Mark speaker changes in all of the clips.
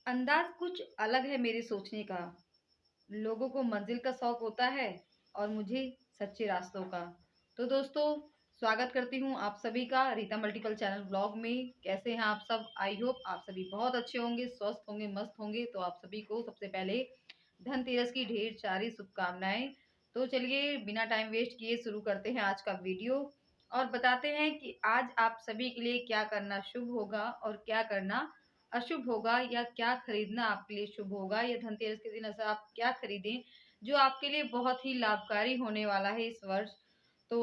Speaker 1: अंदाज कुछ अलग है मेरे सोचने का। लोगों को मंजिल का शौक होता है और मुझे सच्चे रास्तों का। तो दोस्तों, स्वागत करती हूँ आप सभी का रीता मल्टीपल चैनल ब्लॉग में। कैसे हैं आप सब? आई होप आप सभी बहुत अच्छे होंगे, स्वस्थ होंगे, मस्त होंगे। तो आप सभी को सबसे पहले धनतेरस की ढेर सारी शुभकामनाएं। तो चलिए बिना टाइम वेस्ट किए शुरू करते हैं आज का वीडियो और बताते हैं कि आज आप सभी के लिए क्या करना शुभ होगा और क्या करना अशुभ होगा, या क्या खरीदना आपके लिए शुभ होगा, या धनतेरस के दिन ऐसा आप क्या खरीदें जो आपके लिए बहुत ही लाभकारी होने वाला है इस वर्ष। तो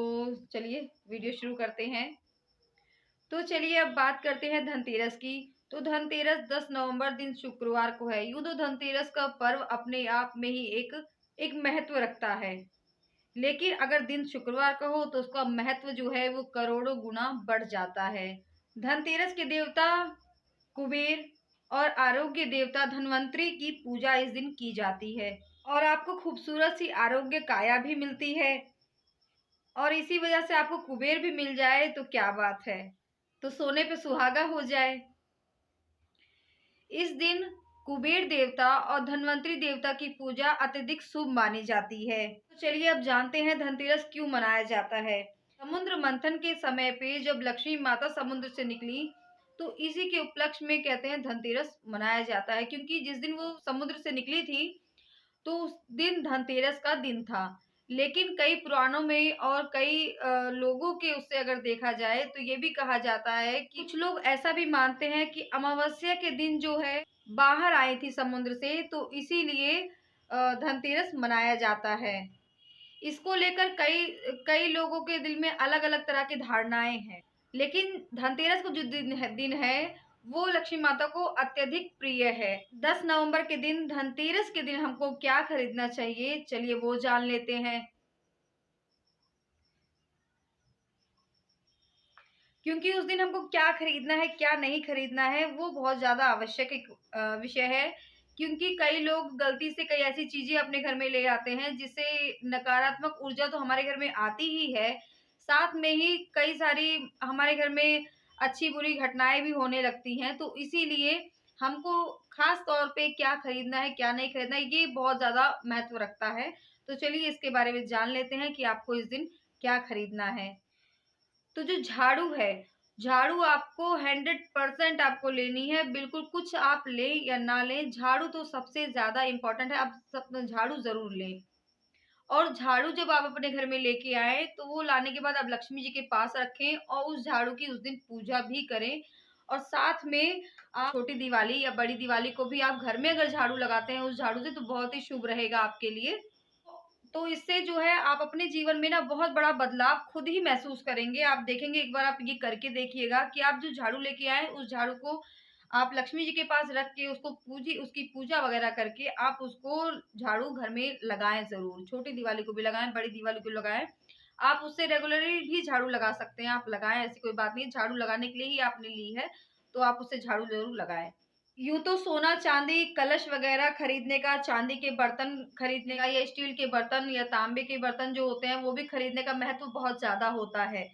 Speaker 1: चलिए वीडियो शुरू करते हैं। तो चलिए अब बात करते हैं धनतेरस की। तो धनतेरस 10 नवंबर दिन शुक्रवार को है। यूं तो धनतेरस का पर्व अपने आप में ही एक महत्व रखता है, लेकिन अगर दिन शुक्रवार का हो तो उसका महत्व जो है वो करोड़ों गुना बढ़ जाता है। धनतेरस के देवता कुबेर और आरोग्य देवता धन्वंतरी की पूजा इस दिन की जाती है और आपको खूबसूरत सी आरोग्य काया भी मिलती है। और इसी वजह से आपको कुबेर भी मिल जाए तो क्या बात है, तो सोने पे सुहागा हो जाए। इस दिन कुबेर देवता और धन्वंतरी देवता की पूजा अत्यधिक शुभ मानी जाती है। तो चलिए अब जानते हैं धनतेरस क्यों मनाया जाता है। समुद्र मंथन के समय पे जब लक्ष्मी माता समुद्र से निकली, तो इसी के उपलक्ष्य में कहते हैं धनतेरस मनाया जाता है, क्योंकि जिस दिन वो समुद्र से निकली थी तो उस दिन धनतेरस का दिन था। लेकिन कई पुराणों में और कई लोगों के उससे अगर देखा जाए तो ये भी कहा जाता है कि कुछ लोग ऐसा भी मानते हैं कि अमावस्या के दिन जो है बाहर आई थी समुद्र से, तो इसीलिए धनतेरस मनाया जाता है। इसको लेकर कई कई लोगों के दिल में अलग अलग तरह की धारणाएं हैं, लेकिन धनतेरस को जो दिन है वो लक्ष्मी माता को अत्यधिक प्रिय है। 10 नवंबर के दिन धनतेरस के दिन हमको क्या खरीदना चाहिए, चलिए वो जान लेते हैं। क्योंकि उस दिन हमको क्या खरीदना है क्या नहीं खरीदना है वो बहुत ज्यादा आवश्यक एक विषय है। क्योंकि कई लोग गलती से कई ऐसी चीजें अपने घर में ले आते हैं जिससे नकारात्मक ऊर्जा तो हमारे घर में आती ही है, साथ में ही कई सारी हमारे घर में अच्छी बुरी घटनाएं भी होने लगती हैं। तो इसीलिए हमको खास तौर पे क्या खरीदना है क्या नहीं खरीदना है ये बहुत ज्यादा महत्व रखता है। तो चलिए इसके बारे में जान लेते हैं कि आपको इस दिन क्या खरीदना है। तो जो झाड़ू है, झाड़ू आपको 100% आपको लेनी है। बिल्कुल कुछ आप लें या ना लें, झाड़ू तो सबसे ज्यादा इम्पोर्टेंट है। आप सब झाड़ू जरूर लें। और झाड़ू जब आप अपने घर में लेके आए तो वो लाने के बाद आप लक्ष्मी जी के पास रखें और उस झाड़ू की उस दिन पूजा भी करें। और साथ में आप छोटी दिवाली या बड़ी दिवाली को भी आप घर में अगर झाड़ू लगाते हैं उस झाड़ू से तो बहुत ही शुभ रहेगा आपके लिए। तो इससे जो है आप अपने जीवन में ना बहुत बड़ा बदलाव खुद ही महसूस करेंगे। आप देखेंगे, एक बार आप ये करके देखिएगा कि आप जो झाड़ू लेके आए उस झाड़ू को आप लक्ष्मी जी के पास रख के उसको उसकी पूजा वगैरह करके आप उसको झाड़ू घर में लगाएं जरूर। छोटी दिवाली को भी लगाएं, बड़ी दिवाली को लगाएं। आप उससे रेगुलरली भी झाड़ू लगा सकते हैं, आप लगाएं, ऐसी कोई बात नहीं है। झाड़ू लगाने के लिए ही आपने ली है तो आप उससे झाड़ू जरूर लगाएं। यूं तो सोना चांदी कलश वगैरह खरीदने का, चांदी के बर्तन खरीदने का, या स्टील के बर्तन या तांबे के बर्तन जो होते हैं वो भी खरीदने का महत्व बहुत ज्यादा होता है।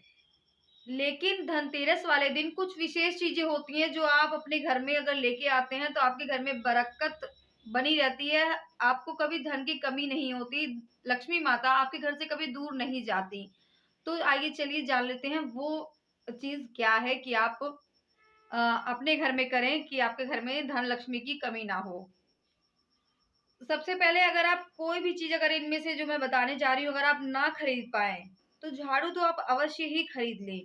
Speaker 1: लेकिन धनतेरस वाले दिन कुछ विशेष चीजें होती हैं जो आप अपने घर में अगर लेके आते हैं तो आपके घर में बरकत बनी रहती है। आपको कभी धन की कमी नहीं होती। लक्ष्मी माता आपके घर से कभी दूर नहीं जाती। तो आइए चलिए जान लेते हैं वो चीज क्या है कि आप अपने घर में करें कि आपके घर में धन लक्ष्मी की कमी ना हो। सबसे पहले अगर आप कोई भी चीज अगर इनमें से जो मैं बताने जा रही हूँ अगर आप ना खरीद पाए तो झाड़ू तो आप अवश्य ही खरीद लें।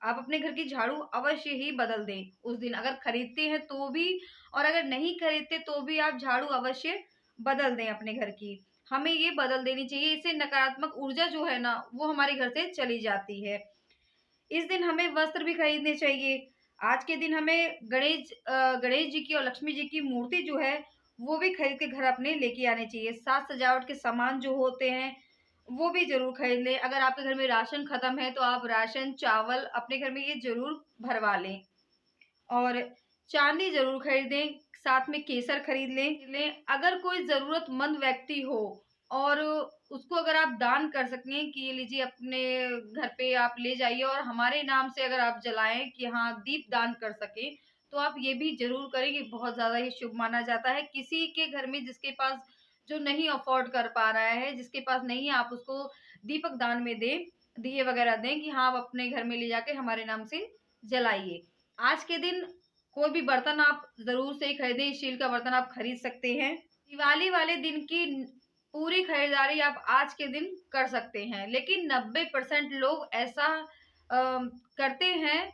Speaker 1: आप अपने घर की झाड़ू अवश्य ही बदल दें उस दिन, अगर खरीदते हैं तो भी और अगर नहीं खरीदते तो भी आप झाड़ू अवश्य बदल दें अपने घर की। हमें ये बदल देनी चाहिए, इससे नकारात्मक ऊर्जा जो है ना वो हमारे घर से चली जाती है। इस दिन हमें वस्त्र भी खरीदने चाहिए। आज के दिन हमें गणेश जी की और लक्ष्मी जी की मूर्ति जो है वो भी खरीद के घर अपने लेके आने चाहिए। साज सजावट के सामान जो होते हैं वो भी जरूर खरीद लें। अगर आपके घर में राशन खत्म है तो आप राशन चावल अपने घर में ये जरूर भरवा लें। और चांदी जरूर खरीदें, साथ में केसर खरीद लें। अगर कोई जरूरतमंद व्यक्ति हो और उसको अगर आप दान कर सकें कि ये लीजिए अपने घर पे आप ले जाइए और हमारे नाम से अगर आप जलाएं कि हाँ दीप दान कर सके, तो आप ये भी ज़रूर करें, ये बहुत ज़्यादा ही शुभ माना जाता है। किसी के घर में जिसके पास जो नहीं अफ़ोर्ड कर पा रहा है, जिसके पास नहीं है, आप उसको दीपक दान में दें, दिए वगैरह दें कि हाँ, आप अपने घर में ले जाके हमारे नाम से जलाइए। आज के दिन कोई भी बर्तन आप ज़रूर से ही खरीदें, स्टील का बर्तन आप खरीद सकते हैं। दिवाली वाले दिन की पूरी खरीदारी आप आज के दिन कर सकते हैं, लेकिन 90% लोग ऐसा करते हैं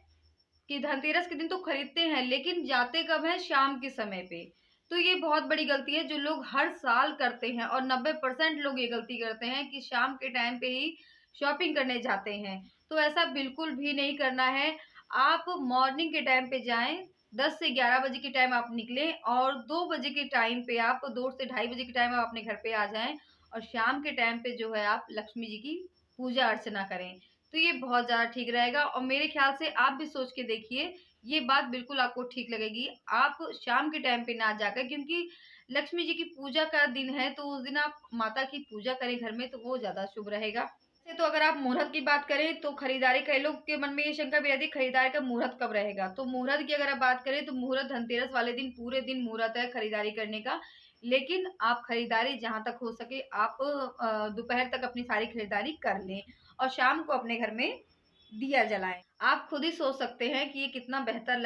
Speaker 1: कि धनतेरस के दिन तो खरीदते हैं, लेकिन जाते कब हैं? शाम के समय पे। तो ये बहुत बड़ी गलती है जो लोग हर साल करते हैं, और 90% लोग ये गलती करते हैं कि शाम के टाइम पे ही शॉपिंग करने जाते हैं। तो ऐसा बिल्कुल भी नहीं करना है। आप मॉर्निंग के टाइम पे जाएँ, 10 से 11 बजे के टाइम आप निकलें, और 2 बजे के टाइम पे आप 2 से ढाई बजे के टाइम आप अपने घर पे आ जाएँ, और शाम के टाइम पे जो है आप लक्ष्मी जी की पूजा अर्चना करें। तो ये बहुत ज़्यादा ठीक रहेगा, और मेरे ख्याल से आप भी सोच के देखिए, ये बात बिल्कुल आपको ठीक लगेगी। आप शाम के टाइम पे ना जाकर, क्योंकि लक्ष्मी जी की पूजा का दिन है, तो उस दिन आप माता की पूजा करें घर में, तो वो ज़्यादा शुभ रहेगा। वैसे तो अगर आप मुहूर्त की बात करें तो खरीदारी, कई लोग के मन में ये शंका भी रहती है खरीदारी का मुहूर्त कब रहेगा। तो मुहूर्त की अगर आप बात करें तो मुहूर्त धनतेरस वाले दिन पूरे दिन मुहूर्त है खरीदारी करने का। लेकिन आप खरीदारी जहाँ तक हो सके आप दोपहर तक अपनी सारी खरीदारी कर लें, और शाम को अपने घर में दिया जलाएं। आप खुद ही सोच सकते हैं कि ये कितना बेहतर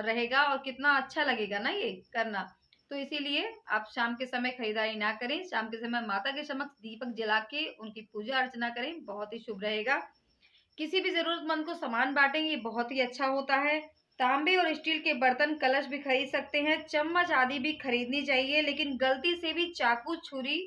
Speaker 1: रहेगा, और कितना अच्छा लगेगा ना ये करना। तो इसीलिए आप शाम के समय खरीदारी ना करें, शाम के समय माता के समक्ष दीपक जला के उनकी पूजा अर्चना करें, बहुत ही शुभ रहेगा। किसी भी जरूरतमंद को सामान बांटें, ये बहुत ही अच्छा होता है। तांबे और स्टील के बर्तन, कलश भी खरीद सकते हैं, चम्मच आदि भी खरीदनी चाहिए, लेकिन गलती से भी चाकू छुरी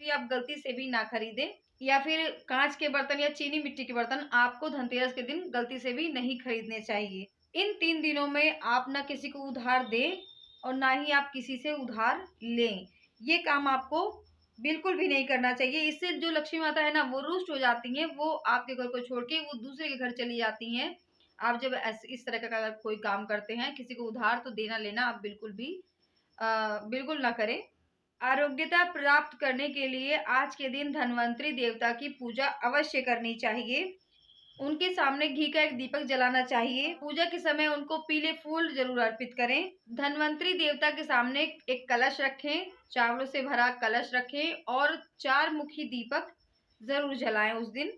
Speaker 1: भी आप गलती से भी ना खरीदें। या फिर कांच के बर्तन या चीनी मिट्टी के बर्तन आपको धनतेरस के दिन गलती से भी नहीं खरीदने चाहिए। इन 3 दिनों में आप ना किसी को उधार दें, और ना ही आप किसी से उधार लें। ये काम आपको बिल्कुल भी नहीं करना चाहिए। इससे जो लक्ष्मी माता है ना, वो रुष्ट हो जाती हैं, वो आपके घर को छोड़ के वो दूसरे के घर चली जाती हैं। आप जब इस तरह का अगर कोई काम करते हैं, किसी को उधार तो देना लेना आप बिल्कुल भी बिल्कुल ना करें। आरोग्यता प्राप्त करने के लिए आज के दिन धन्वंतरी देवता की पूजा अवश्य करनी चाहिए। उनके सामने घी का एक दीपक जलाना चाहिए। पूजा के समय उनको पीले फूल जरूर अर्पित करें। धन्वंतरी देवता के सामने एक कलश रखें, चावलों से भरा कलश रखें, और 4 मुखी दीपक जरूर जलाएं उस दिन।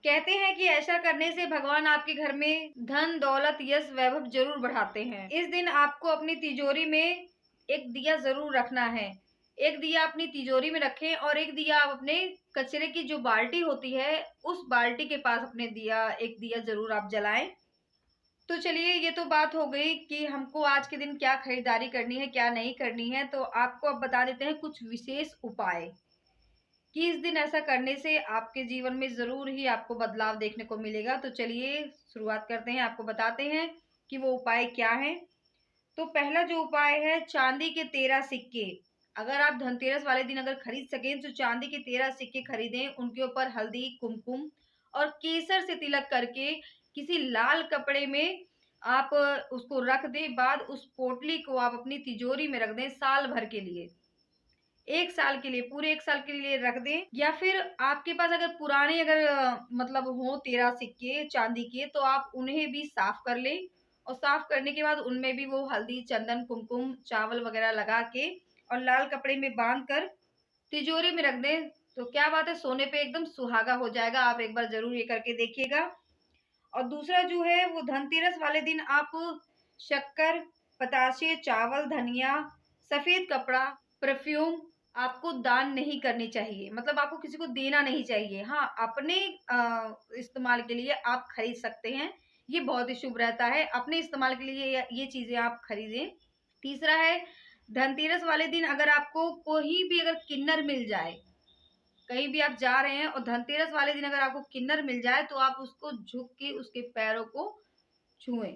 Speaker 1: कहते हैं कि ऐसा करने से भगवान आपके घर में धन, दौलत, यश, वैभव जरूर बढ़ाते हैं। इस दिन आपको अपनी तिजोरी में एक दिया जरूर रखना है। एक दिया अपनी तिजोरी में रखें, और एक दिया आप अपने कचरे की जो बाल्टी होती है, उस बाल्टी के पास अपने एक दिया जरूर आप जलाएं। तो चलिए, ये तो बात हो गई कि हमको आज के दिन क्या खरीदारी करनी है, क्या नहीं करनी है। तो आपको अब बता देते हैं कुछ विशेष उपाय कि इस दिन ऐसा करने से आपके जीवन में ज़रूर ही आपको बदलाव देखने को मिलेगा। तो चलिए शुरुआत करते हैं, आपको बताते हैं कि वो उपाय क्या हैं। तो पहला जो उपाय है, चांदी के 13 सिक्के। अगर आप धनतेरस वाले दिन अगर खरीद सकें तो चांदी के 13 सिक्के खरीदें। उनके ऊपर हल्दी, कुमकुम और केसर से तिलक करके किसी लाल कपड़े में आप उसको रख दें। बाद उस पोटली को आप अपनी तिजोरी में रख दें साल भर के लिए। 1 साल के लिए, पूरे 1 साल के लिए रख दें। या फिर आपके पास अगर पुराने अगर मतलब हो 13 सिक्के चांदी के, तो आप उन्हें भी साफ कर लें, और साफ करने के बाद उनमें भी वो हल्दी, चंदन, कुमकुम, चावल वगैरह लगा के और लाल कपड़े में बांध कर तिजोरी में रख दें। तो क्या बात है, सोने पे एकदम सुहागा हो जाएगा। आप एक बार जरूर ये करके देखिएगा। और दूसरा जो है, वो धनतेरस वाले दिन आप शक्कर, पतासे, चावल, धनिया, सफेद कपड़ा, परफ्यूम आपको दान नहीं करनी चाहिए। मतलब आपको किसी को देना नहीं चाहिए। हाँ, अपने इस्तेमाल के लिए आप खरीद सकते हैं, ये बहुत ही शुभ रहता है। अपने इस्तेमाल के लिए ये चीजें आप खरीदें। तीसरा है, धनतेरस वाले दिन अगर आपको कोई भी अगर किन्नर मिल जाए, कहीं भी आप जा रहे हैं और धनतेरस वाले दिन अगर आपको किन्नर मिल जाए, तो आप उसको झुक के उसके पैरों को छुएं।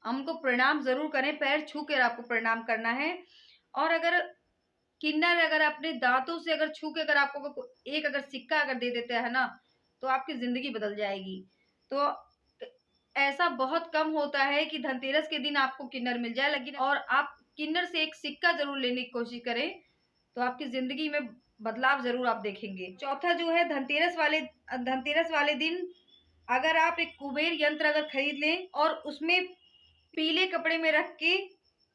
Speaker 1: हमको प्रणाम जरूर करें, पैर छू कर आपको प्रणाम करना है। और अगर किन्नर अगर अपने दांतों से अगर छू के अगर आपको एक अगर सिक्का अगर दे देता है ना, तो आपकी जिंदगी बदल जाएगी। तो ऐसा बहुत कम होता है कि धनतेरस के दिन आपको किन्नर मिल जाए, लेकिन और आप किन्नर से एक सिक्का जरूर लेने की कोशिश करें, तो आपकी जिंदगी में बदलाव जरूर आप देखेंगे। चौथा जो है, धनतेरस वाले दिन अगर आप एक कुबेर यंत्र अगर खरीद लें और उसमें पीले कपड़े में रख के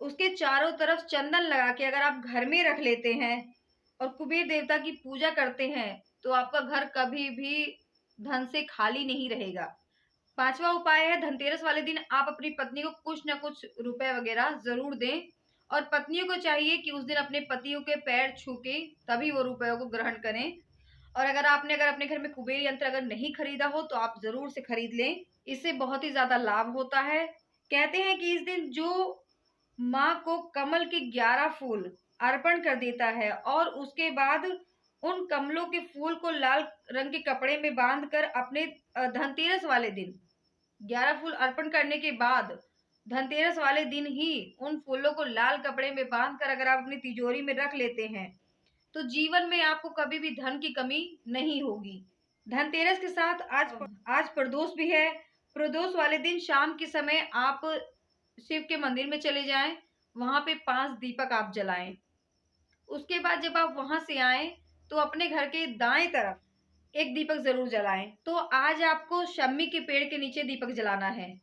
Speaker 1: उसके चारों तरफ चंदन लगा के अगर आप घर में रख लेते हैं और कुबेर देवता की पूजा करते हैं तो आपका घर कभी भी धन से खाली नहीं रहेगा। पांचवा उपाय है, धनतेरस वाले दिन आप अपनी पत्नी को कुछ ना कुछ रुपए वगैरह जरूर दें और पत्नियों को चाहिए कि उस दिन अपने पतियों के पैर छू के तभी वो रुपयों को ग्रहण करें। और अगर अपने घर में कुबेर यंत्र अगर नहीं खरीदा हो तो आप जरूर से खरीद लें, इससे बहुत ही ज्यादा लाभ होता है। कहते हैं कि इस दिन जो माँ को कमल के 11 फूल अर्पण कर देता है और उसके बाद उन कमलों के फूल को लाल रंग के कपड़े में बांधकर अपने धनतेरस वाले दिन 11 फूल अर्पण करने के बाद धनतेरस वाले दिन ही उन फूलों को लाल कपड़े में बांधकर अगर आप अपनी तिजोरी में रख लेते हैं तो जीवन में आपको कभी भी धन की कमी नहीं होगी। धनतेरस के साथ आज प्रदोष भी है। प्रदोष वाले दिन शाम के समय आप शिव के मंदिर में चले जाएं, वहां पे 5 दीपक आप जलाएं। उसके बाद जब आप वहां से आए तो अपने घर के दाएं तरफ एक दीपक जरूर जलाएं। तो आज आपको शम्मी के पेड़ के नीचे दीपक जलाना है,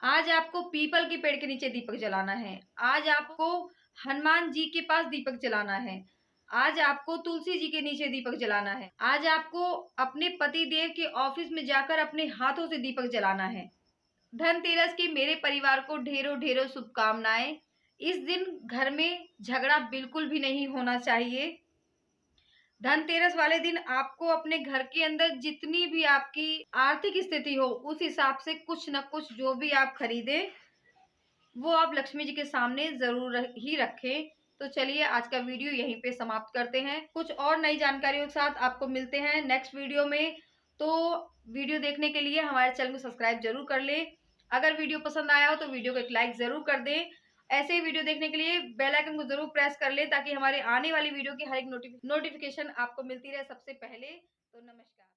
Speaker 1: आज आपको पीपल के पेड़ के नीचे दीपक जलाना है, आज आपको हनुमान जी के पास दीपक जलाना है, आज आपको तुलसी जी के नीचे दीपक जलाना है, आज आपको अपने पति देव के ऑफिस में जाकर अपने हाथों से दीपक जलाना है। धनतेरस की मेरे परिवार को ढेरों ढेरों शुभकामनाएं। इस दिन घर में झगड़ा बिल्कुल भी नहीं होना चाहिए। धनतेरस वाले दिन आपको अपने घर के अंदर जितनी भी आपकी आर्थिक स्थिति हो उस हिसाब से कुछ न कुछ जो भी आप खरीदे वो आप लक्ष्मी जी के सामने जरूर ही रखें। तो चलिए आज का वीडियो यहीं पे समाप्त करते हैं। कुछ और नई जानकारियों के साथ आपको मिलते हैं नेक्स्ट वीडियो में। तो वीडियो देखने के लिए हमारे चैनल को सब्सक्राइब जरूर कर लें। अगर वीडियो पसंद आया हो तो वीडियो को एक लाइक जरूर कर दें। ऐसे ही वीडियो देखने के लिए बेल आइकन को जरूर प्रेस कर लें ताकि हमारे आने वाली वीडियो की हर एक नोटिफिकेशन आपको मिलती रहे सबसे पहले। तो नमस्कार।